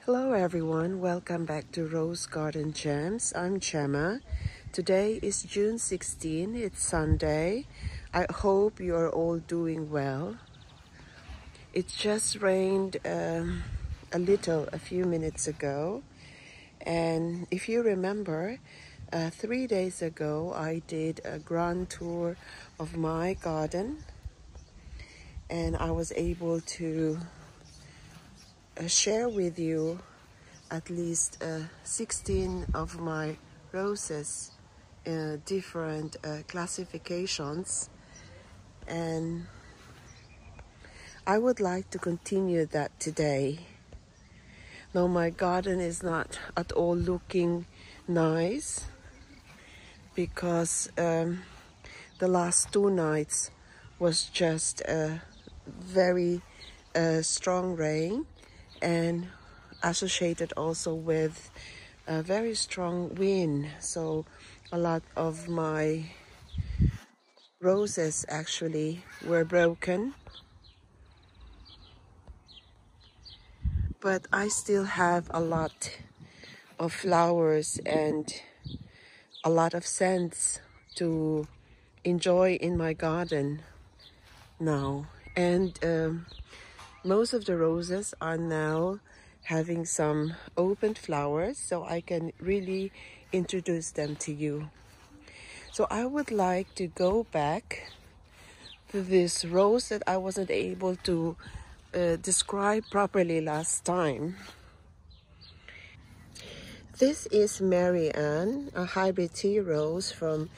Hello everyone, welcome back to Rose Garden Gems. I'm Gemma. Today is June 16, it's Sunday. I hope you are all doing well. It just rained a few minutes ago. And if you remember, 3 days ago I did a grand tour of my garden. And I was able to share with you at least 16 of my roses in different classifications, and I would like to continue that today. Now my garden is not at all looking nice because the last 2 nights was just a very strong rain and associated also with a very strong wind, so a lot of my roses actually were broken, but I still have a lot of flowers and a lot of scents to enjoy in my garden now. And most of the roses are now having some opened flowers, so I can really introduce them to you. So I would like to go back to this rose that I wasn't able to describe properly last time. This is Meilland, a hybrid tea rose from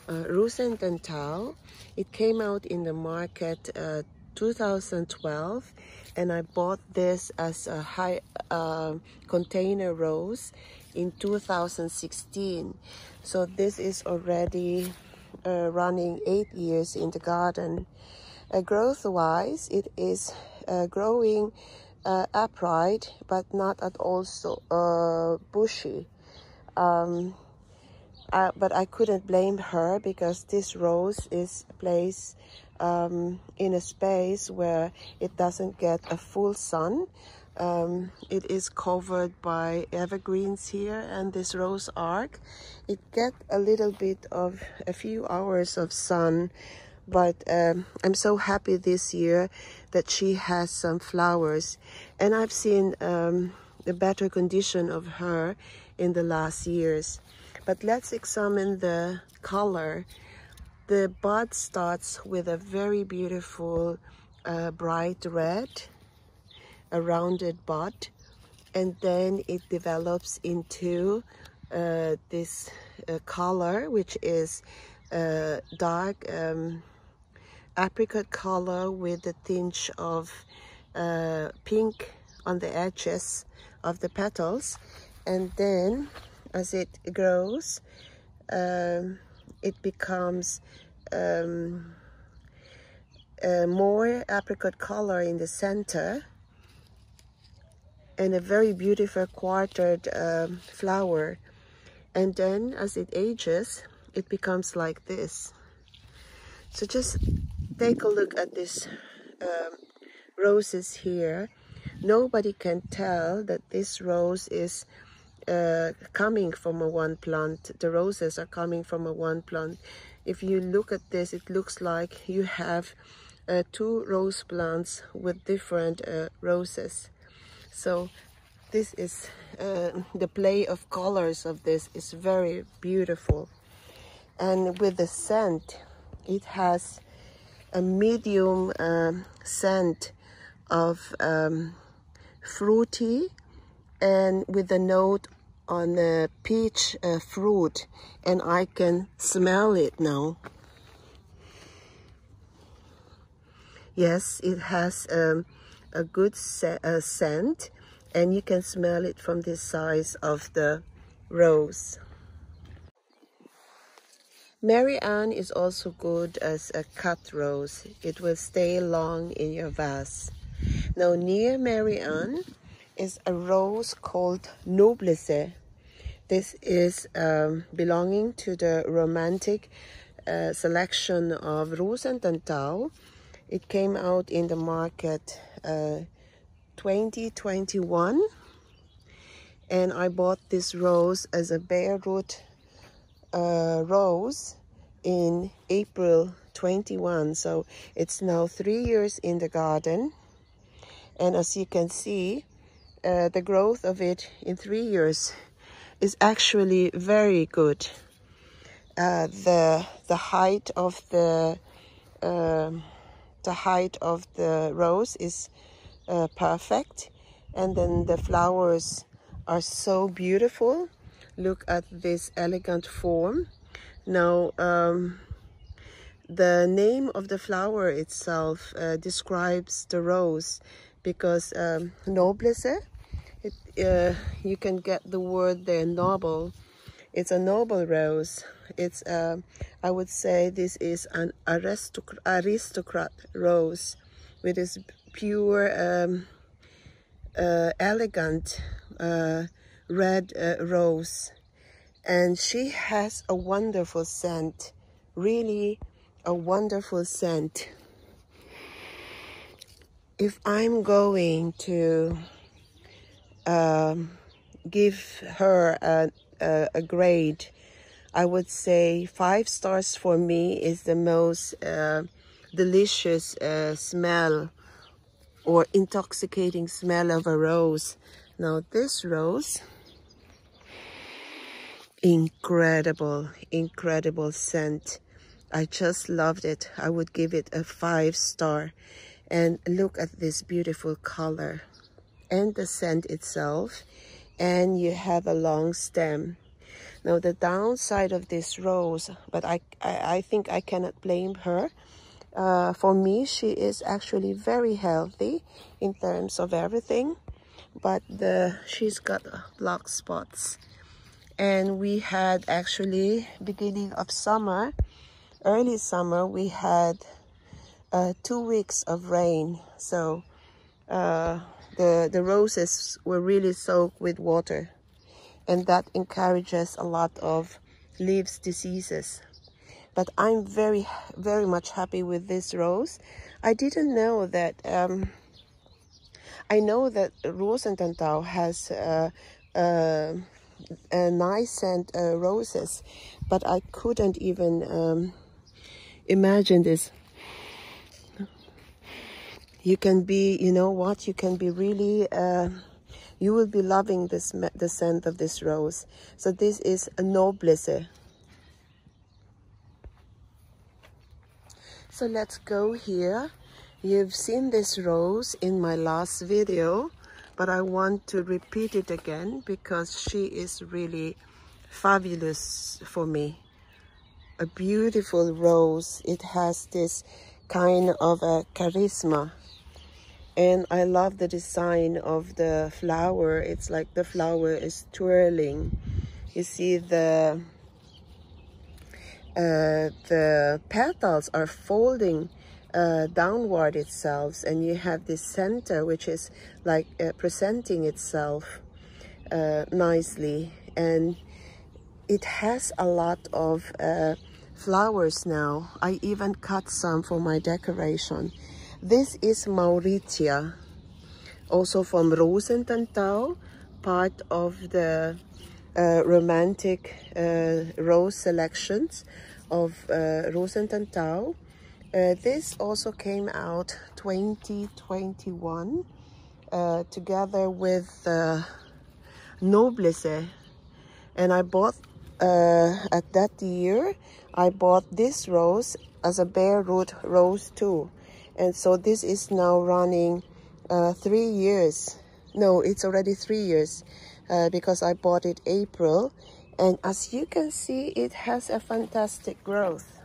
Rosen, Tantau. It came out in the market 2012, and I bought this as a high container rose in 2016. So this is already running 8 years in the garden. Growth-wise, it is growing upright, but not at all so bushy. But I couldn't blame her because this rose is placed in a space where it doesn't get a full sun. It is covered by evergreens here, and this rose arc, it gets a few hours of sun, but I'm so happy this year that she has some flowers, and I've seen the better condition of her in the last years. But let's examine the color. The bud starts with a very beautiful bright red, a rounded bud, and then it develops into this color, which is dark apricot color with a tinge of pink on the edges of the petals. And then as it grows, it becomes more apricot color in the center and a very beautiful quartered flower. And then as it ages, it becomes like this. So just take a look at these roses here. Nobody can tell that this rose is coming from a one plant. The roses are coming from a one plant. If you look at this, it looks like you have 2 rose plants with different roses. So this is the play of colors of this is very beautiful. And with the scent, it has a medium scent of fruity, and with a note on a peach fruit, and I can smell it now. Yes, it has a good scent, and you can smell it from the size of the rose. Meilland is also good as a cut rose. It will stay long in your vase. Now near Meilland is a rose called Noblesse. This is belonging to the romantic selection of Rosen Tantau. It came out in the market 2021, And I bought this rose as a bare root rose in April 21. So it's now 3 years in the garden. And as you can see, the growth of it in 3 years is actually very good. The height of the rose is perfect, and then the flowers are so beautiful. Look at this elegant form. Now the name of the flower itself describes the rose, because noblesse, you can get the word there, noble. It's a noble rose. It's I would say this is an aristocrat rose with this pure elegant red rose, and she has a wonderful scent, really a wonderful scent. If I'm going to give her a grade, I would say 5 stars for me is the most delicious smell or intoxicating smell of a rose. Now this rose, incredible scent. I just loved it. I would give it a 5 star. And look at this beautiful color and the scent itself. And you have a long stem. Now the downside of this rose, but I think I cannot blame her. For me, she is actually very healthy in terms of everything, but she's got black spots. And we had actually, beginning of summer, early summer, we had 2 weeks of rain. So the roses were really soaked with water, and that encourages a lot of leaves diseases. But I'm very much happy with this rose. I didn't know that. I know that Rosen Tantau has nice scent roses, but I couldn't even imagine this. You can be, you know what? You can be really. You will be loving the scent of this rose. So this is a noblesse. So let's go here. You've seen this rose in my last video, but I want to repeat it again because she is really fabulous for me. A beautiful rose. It has this kind of a charisma. And I love the design of the flower. It's like the flower is twirling. You see the petals are folding downward itself, and you have this center which is like presenting itself nicely. And it has a lot of flowers now. I even cut some for my decoration. This is Mauritia, also from Rosen Tantau, part of the romantic rose selections of Rosen Tantau. This also came out 2021 together with Noblesse, and I bought at that year I bought this rose as a bare root rose too. And so this is now running 3 years. No, it's already 3 years because I bought it April. And as you can see, it has a fantastic growth.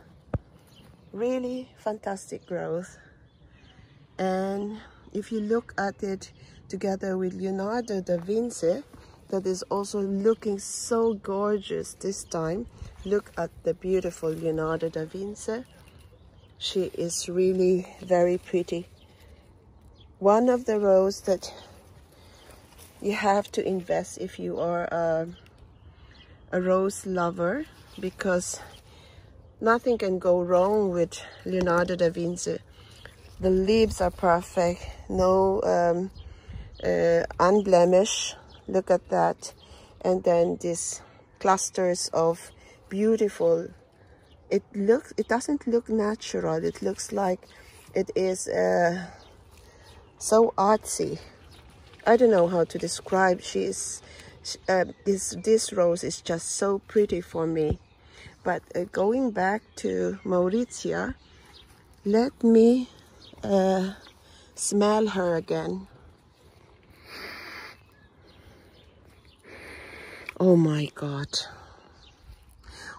Really fantastic growth. And if you look at it together with Leonardo da Vinci, that is also looking so gorgeous this time. Look at the beautiful Leonardo da Vinci. She is really very pretty. One of the roses that you have to invest if you are a rose lover, because nothing can go wrong with Leonardo da Vinci. The leaves are perfect, no unblemished. Look at that. and then these clusters of beautiful. It doesn't look natural. It looks like it is so artsy. I don't know how to describe. This rose is just so pretty for me. But going back to Mauritius, let me smell her again. Oh my God.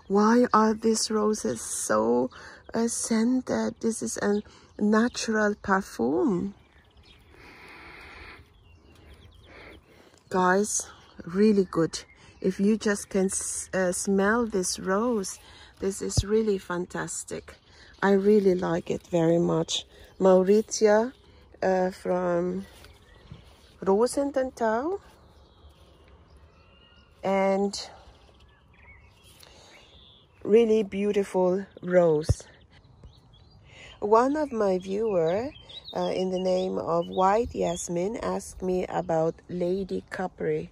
Why are these roses so scented? This is a natural perfume. Guys, really good. If you just can smell this rose, this is really fantastic. I really like it very much. Mauritius from Rosen, Tantau, and really beautiful rose. One of my viewers in the name of White Yasmin asked me about Lady Capri.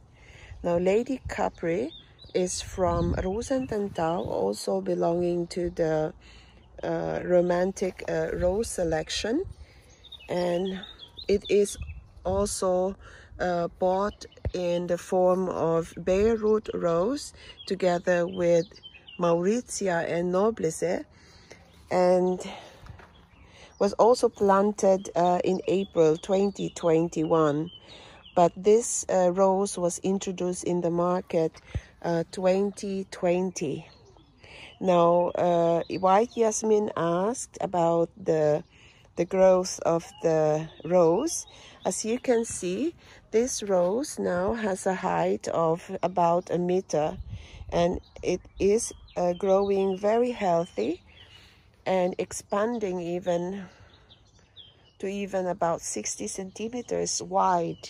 Now, Lady Capri is from Rosen, Tantau, also belonging to the romantic rose selection, and it is also bought in the form of Beirut rose together with Mauritius and Noblesse, and was also planted in April 2021. But this rose was introduced in the market 2020. Now, White Yasmin asked about the growth of the rose. As you can see, this rose now has a height of about 1 meter, and it is growing very healthy and expanding even about 60 centimeters wide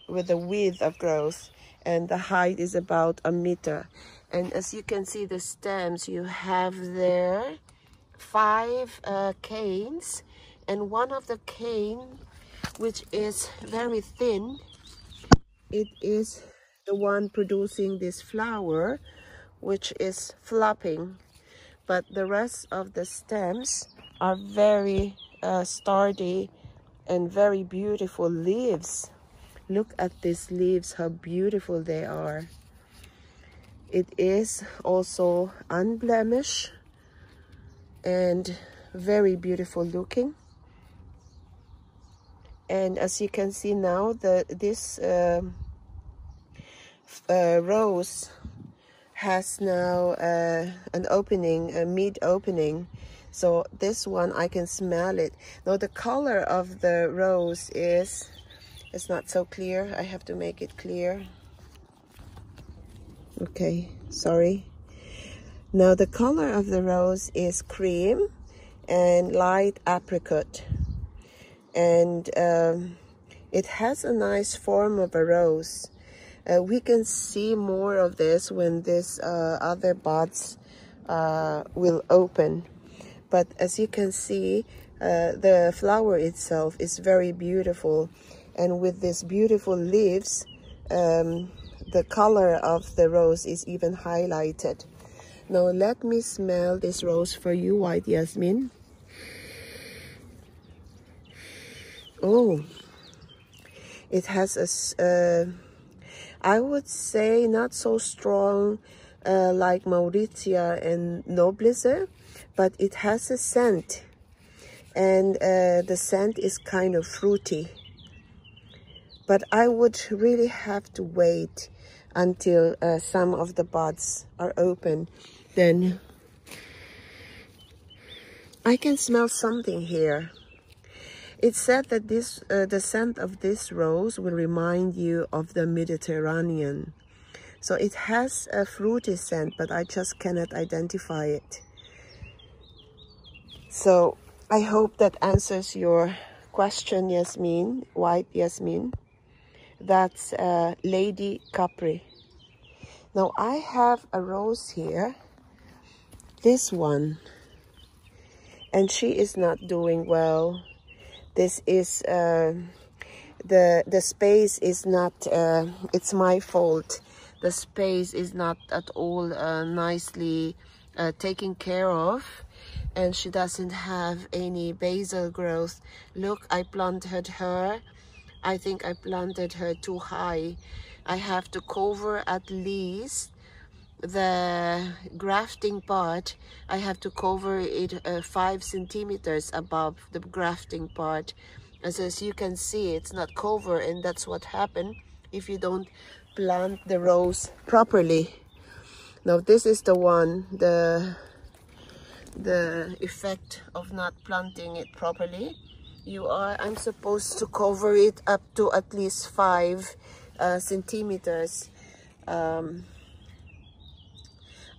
with the width of growth, and the height is about 1 meter. And as you can see, the stems, you have there 5 canes, and one of the cane, which is very thin, it is the one producing this flower, which is flopping. But the rest of the stems are very sturdy and very beautiful leaves. Look at these leaves, how beautiful they are. It is also unblemished and very beautiful looking. And as you can see now, this rose has now an opening, a mid opening. So this one, I can smell it. Now the color of the rose it's not so clear. I have to make it clear. Okay, sorry. Now the color of the rose is cream and light apricot. And it has a nice form of a rose. We can see more of this when this other buds will open. But as you can see, the flower itself is very beautiful. And with these beautiful leaves, the color of the rose is even highlighted. Now let me smell this rose for you, White Yasmin. Oh, it has a, I would say not so strong like Mauritius and Noblesse, but it has a scent. And the scent is kind of fruity. But I would really have to wait until some of the buds are open. Then I can smell something here. It's said that the scent of this rose will remind you of the Mediterranean. So it has a fruity scent, but I just cannot identify it. So I hope that answers your question, Yasmin, White Yasmin. That's Lady Capri. Now I have a rose here, this one, and she is not doing well. This is the space is not. It's my fault. the space is not at all nicely taken care of, and she doesn't have any basal growth. Look, I planted her. I think I planted her too high. I have to cover at least the grafting part. I have to cover it 5 centimeters above the grafting part. As you can see, it's not covered, and that's what happened if you don't plant the rose properly. Now this is the one, the effect of not planting it properly. I'm supposed to cover it up to at least 5 centimeters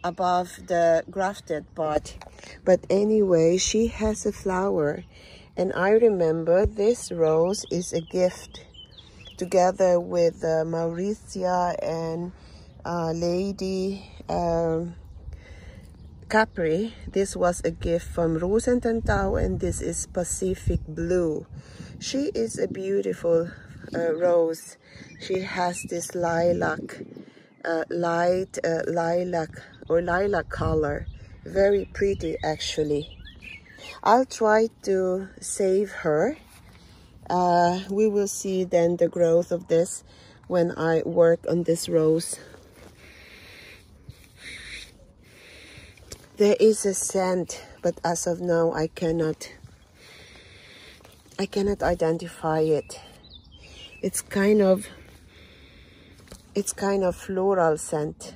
above the grafted part. But anyway, she has a flower, and I remember this rose is a gift together with Mauritia and Lady Capri. This was a gift from Rosen Tantau, and this is Pacific Blue. She is a beautiful rose. She has this lilac, light lilac or lilac color. Very pretty actually. I'll try to save her. We will see then the growth of this when I work on this rose. There is a scent, but as of now I cannot identify it. It's kind of floral scent.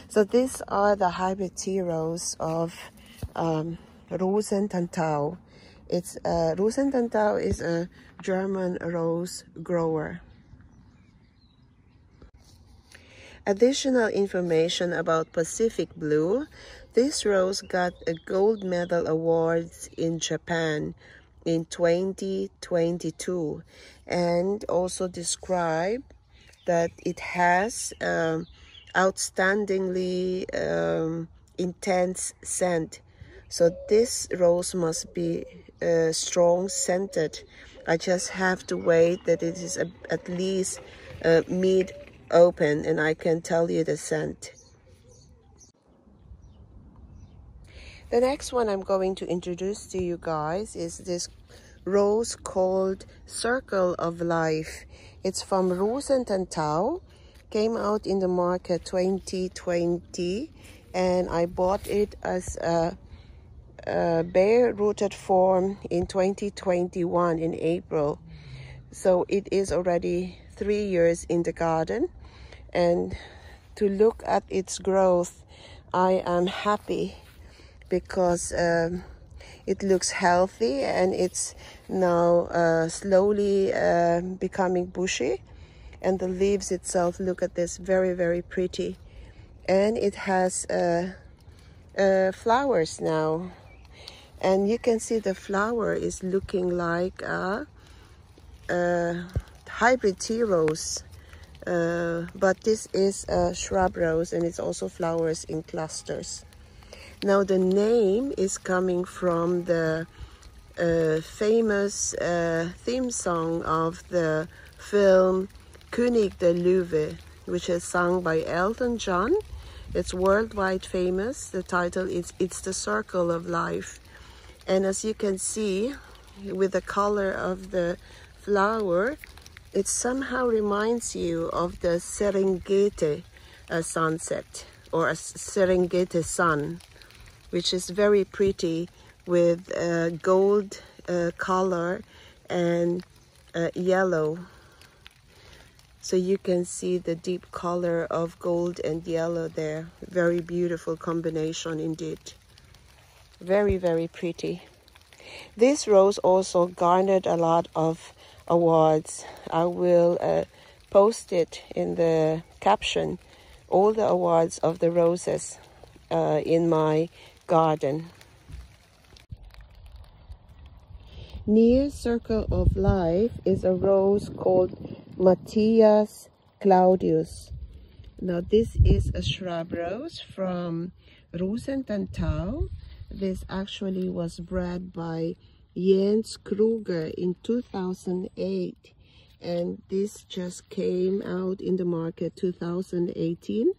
So these are the hybrid tea rose of Rosen Tantau. Rosen Tantau is a German rose grower. Additional information about Pacific Blue. This rose got a gold medal awards in Japan in 2022, and also described that it has outstandingly intense scent. So this rose must be strong scented. I just have to wait that it is at least mid open, and I can tell you the scent. The next one I'm going to introduce to you guys is this rose called Circle of Life. It's from Rosen Tantau, came out in the market 2020, and I bought it as a bare rooted form in 2021 in April. So it is already 3 years in the garden, and to look at its growth, I am happy because it looks healthy, and it's now slowly becoming bushy, and the leaves itself, look at this, very, very pretty, and it has flowers now, and you can see the flower is looking like a hybrid tea rose, but this is a shrub rose, and it's also flowers in clusters. Now the name is coming from the famous theme song of the film König der Löwe, which is sung by Elton John. It's worldwide famous. The title is It's the Circle of Life. And as you can see, with the color of the flower, it somehow reminds you of the Serengeti sunset, or a Serengeti sun, which is very pretty with gold color and yellow. So you can see the deep color of gold and yellow there. Very beautiful combination indeed. Very, very pretty. This rose also garnered a lot of awards. I will post it in the caption, all the awards of the roses in my garden. Near Circle of Life is a rose called Matthias Claudius. Now this is a shrub rose from Rosen Tantau. This actually was bred by Jens Kruger in 2008, and this just came out in the market 2018.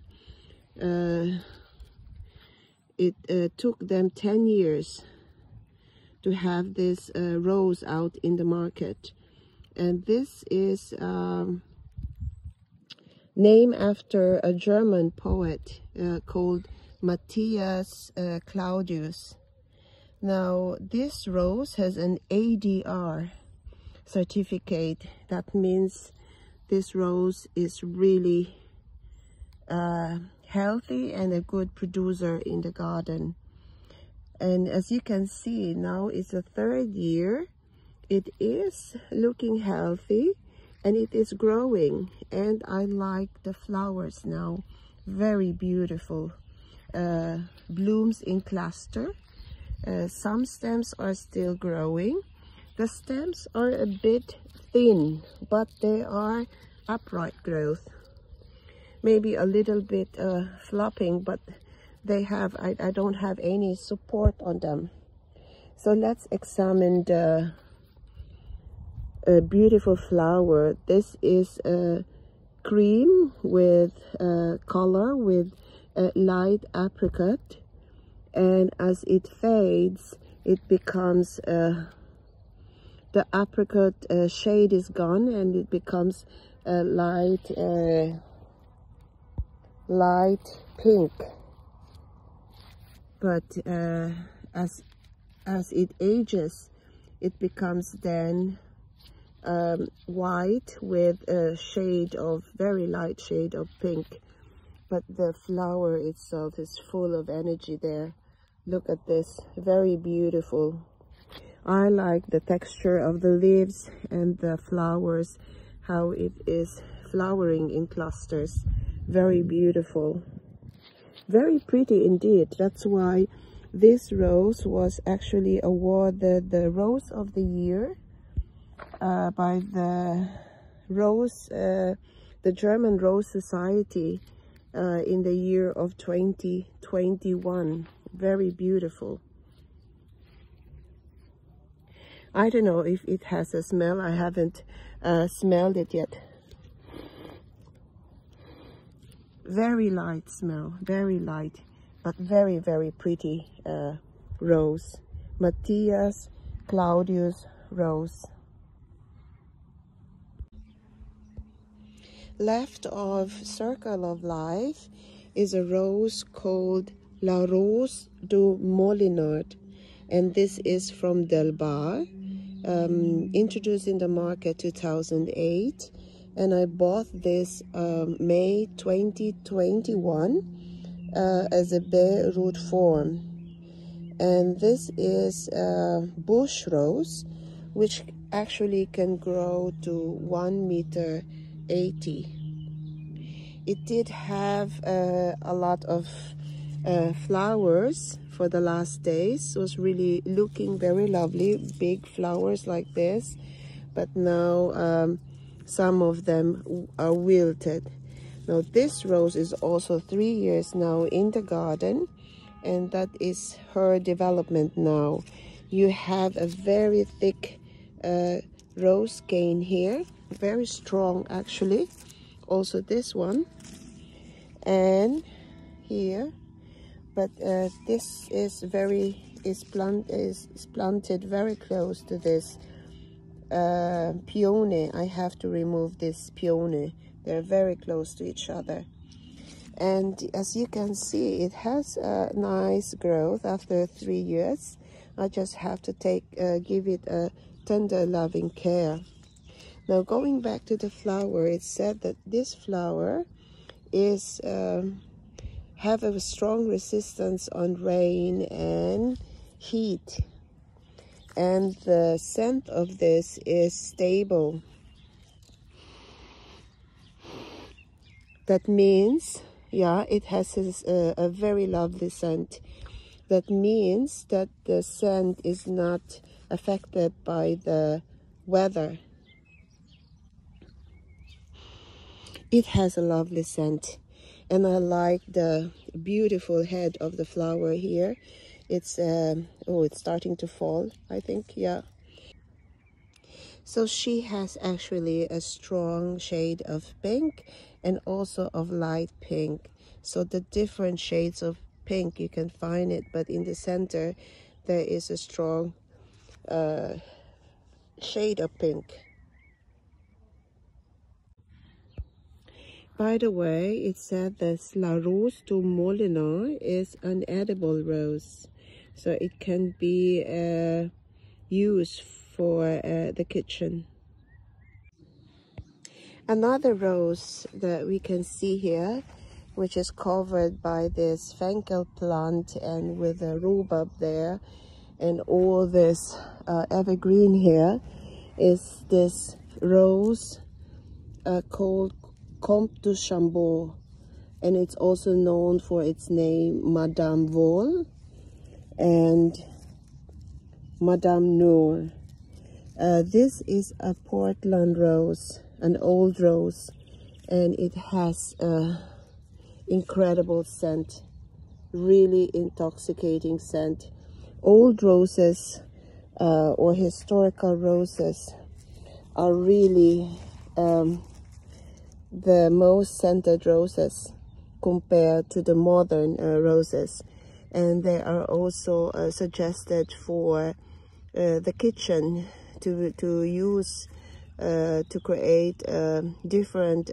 It took them 10 years to have this rose out in the market, and this is named after a German poet called Matthias Claudius. Now this rose has an ADR certificate. That means this rose is really healthy and a good producer in the garden. And as you can see, now it's the 3rd year. It is looking healthy and it is growing, and I like the flowers now. Very beautiful. Blooms in cluster. Some stems are still growing. The stems are a bit thin, but they are upright growth. Maybe a little bit flopping, but they have, I don't have any support on them. So let's examine the beautiful flower. This is a cream with color with light apricot, and as it fades, it becomes the apricot shade is gone, and it becomes a light pink. But as it ages, it becomes then white with a shade of very light shade of pink. But the flower itself is full of energy there. Look at this, very beautiful. I like the texture of the leaves and the flowers, how it is flowering in clusters. Very beautiful, very pretty indeed. That's why this rose was actually awarded the Rose of the Year by the German Rose Society in the year of 2021. Very beautiful. I don't know if it has a smell. I haven't smelled it yet. Very light smell, very light, but very, very pretty rose. Matthias Claudius rose. Left of Circle of Life is a rose called La Rose du Molinard, and this is from Delbar, introduced in the market 2008, and I bought this May 2021 as a bare root form. And this is bush rose, which actually can grow to 1.80 meters. It did have a lot of flowers for the last days. It was really looking very lovely, big flowers like this, but now some of them are wilted. Now this rose is also 3 years now in the garden, and that is her development now. You have a very thick rose cane here, very strong actually. Also this one, and here, but this is planted very close to this peony. I have to remove this peony. They're very close to each other, and as you can see, it has a nice growth after 3 years. I just have to give it a tender loving care. Now going back to the flower, it said that this flower is have a strong resistance on rain and heat, and the scent of this is stable. That means, yeah, it has a very lovely scent. That means that the scent is not affected by the weather. It has a lovely scent, and I like the beautiful head of the flower here. It's it's starting to fall, I think, yeah. So she has actually a strong shade of pink and also of light pink. So the different shades of pink, you can find it, but in the center there is a strong shade of pink. By the way, it said that La Rose du Moulin is an edible rose. So it can be used for the kitchen. Another rose that we can see here, which is covered by this fenkel plant and with a rhubarb there and all this evergreen here, is this rose called Comte du Chambord, and it's also known for its name Madame Vol and Madame Noor. This is a Portland rose, an old rose, and it has an incredible scent, really intoxicating scent. Old roses or historical roses are really the most scented roses compared to the modern roses, and they are also suggested for the kitchen to use to create different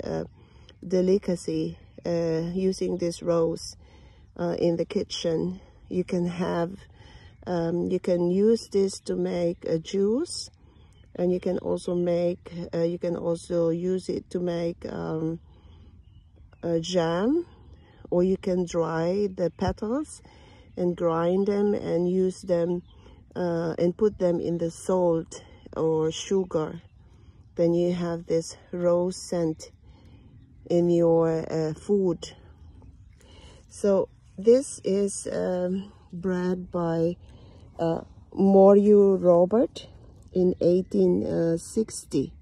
delicacy using this rose in the kitchen. You can have you can use this to make a juice, and you can also make you can also use it to make a jam, or you can dry the petals and grind them and use them and put them in the salt or sugar. Then you have this rose scent in your food. So this is bred by Moriu Robert in 1860.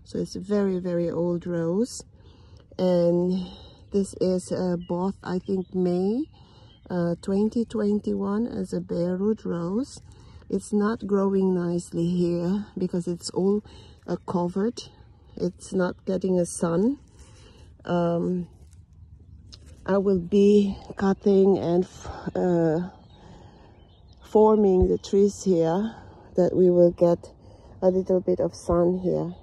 So it's a very, very old rose. And this is bought, I think, May 2021 as a bare root rose. It's not growing nicely here because it's all covered. It's not getting a sun. I will be cutting and forming the trees here, that we will get a little bit of sun here.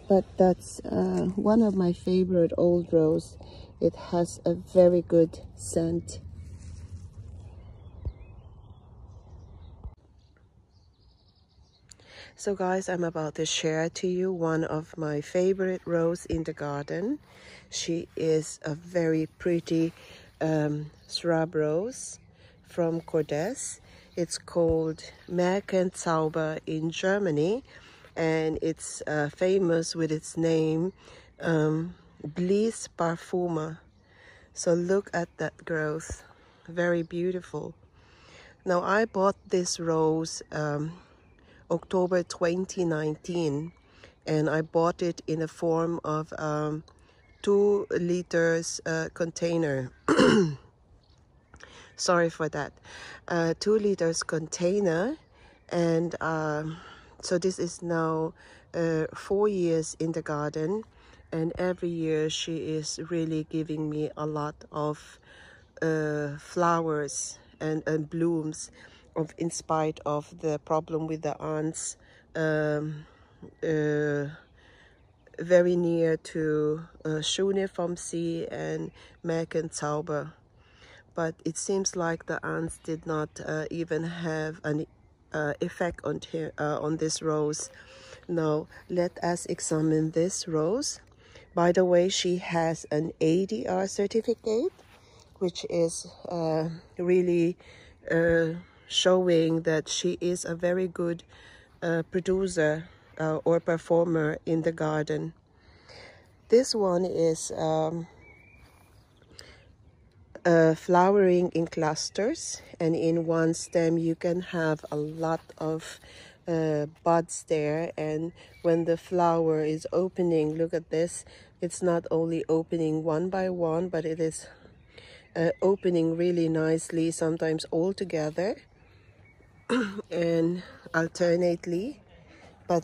But that's one of my favorite old rose. It has a very good scent. So guys, I'm about to share to you one of my favorite rose in the garden. She is a very pretty shrub rose from Kordes. It's called Meilland in Germany, and it's famous with its name Bliss Parfuma. So look at that growth, very beautiful. Now I bought this rose October 2019, and I bought it in the form of 2 liters container. Sorry for that. 2 liters container, and so this is now 4 years in the garden, and every year she is really giving me a lot of flowers and blooms, in spite of the problem with the ants very near to Schöne vom See and Meilland. But it seems like the ants did not even have an effect on this rose. Now let us examine this rose. By the way, she has an ADR certificate, which is really showing that she is a very good producer or performer in the garden. This one is flowering in clusters, and in one stem you can have a lot of buds there, and when the flower is opening, look at this, it's not only opening one by one, but it is opening really nicely, sometimes all together and alternately. but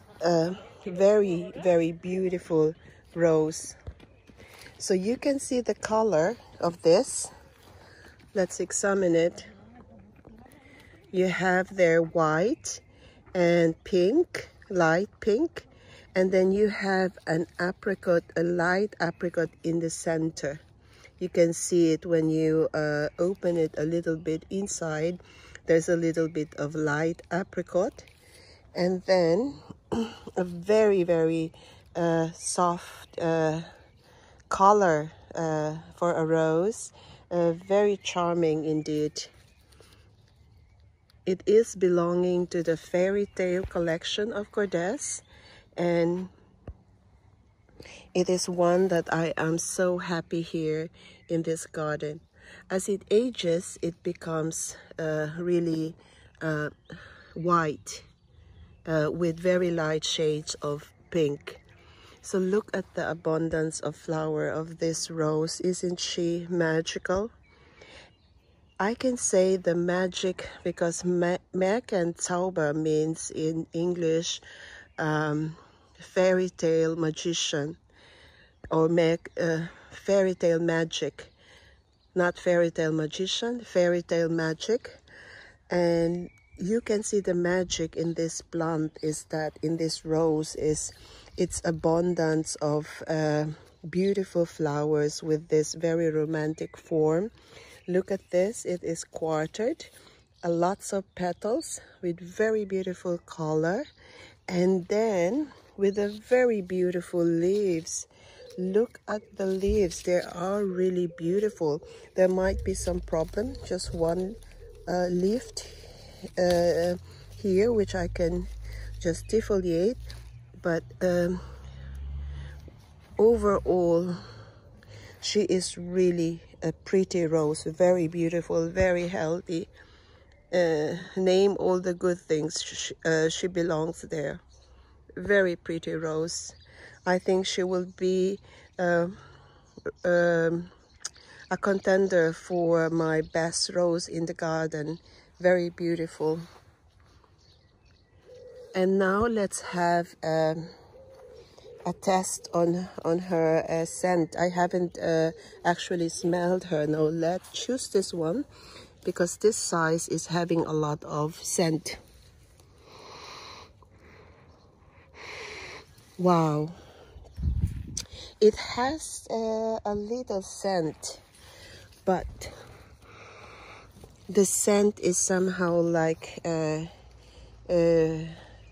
very, very beautiful rose. So you can see the color of this. Let's examine it. You have there white and pink, light pink, and then you have an apricot, a light apricot in the center. You can see it when you open it a little bit inside. There's a little bit of light apricot, and then a very, very soft color for a rose. Very charming indeed. It is belonging to the fairy tale collection of Kordes, and it is one that I am so happy here in this garden. As it ages, it becomes really white with very light shades of pink. So look at the abundance of flower of this rose. Isn't she magical? I can say the magic because Meilland means in English fairy tale magician, or fairy tale magic. Not fairy tale magician, fairy tale magic. And you can see the magic in this plant is that in this rose is its abundance of beautiful flowers with this very romantic form. Look at this, it is quartered, lots of petals with very beautiful color, and then with a very beautiful leaves. Look at the leaves, they are really beautiful. There might be some problem, just one leaf here which I can just defoliate, but overall she is really a pretty rose, very beautiful, very healthy. Name all the good things, she belongs there. Very pretty rose. I think she will be a contender for my best rose in the garden. Very beautiful. And now let's have a test on her scent. I haven't actually smelled her. No, let's choose this one because this size is having a lot of scent. Wow, it has a little scent, but the scent is somehow like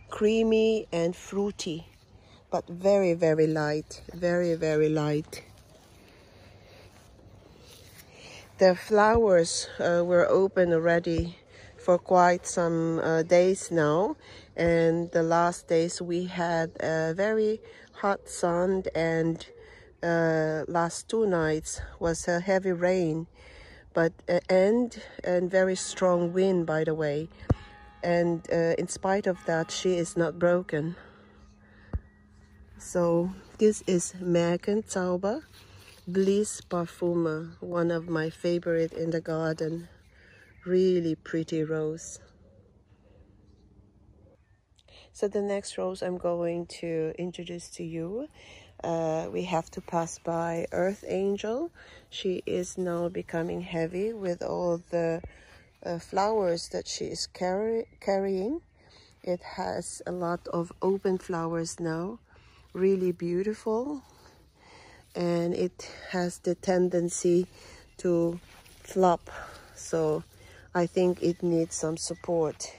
creamy and fruity, but very, very light, very, very light. The flowers were open already for quite some days now, and the last days we had a very hot sun, and last 2 nights was a heavy rain, but and very strong wind, by the way. And in spite of that, she is not broken. So this is Meilland Bliss Parfuma, one of my favorite in the garden. Really pretty rose. So the next rose I'm going to introduce to you, we have to pass by Earth Angel. She is now becoming heavy with all the flowers that she is carrying. It has a lot of open flowers now, really beautiful, and it has the tendency to flop, so I think it needs some support.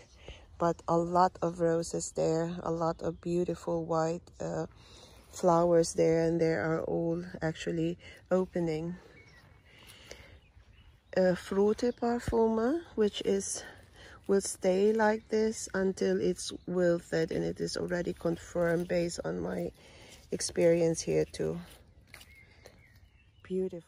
But a lot of roses there, a lot of beautiful white flowers there, and they are all actually opening. Frutte Parfuma, which will stay like this until it's wilted, and it is already confirmed based on my experience here too. Beautiful.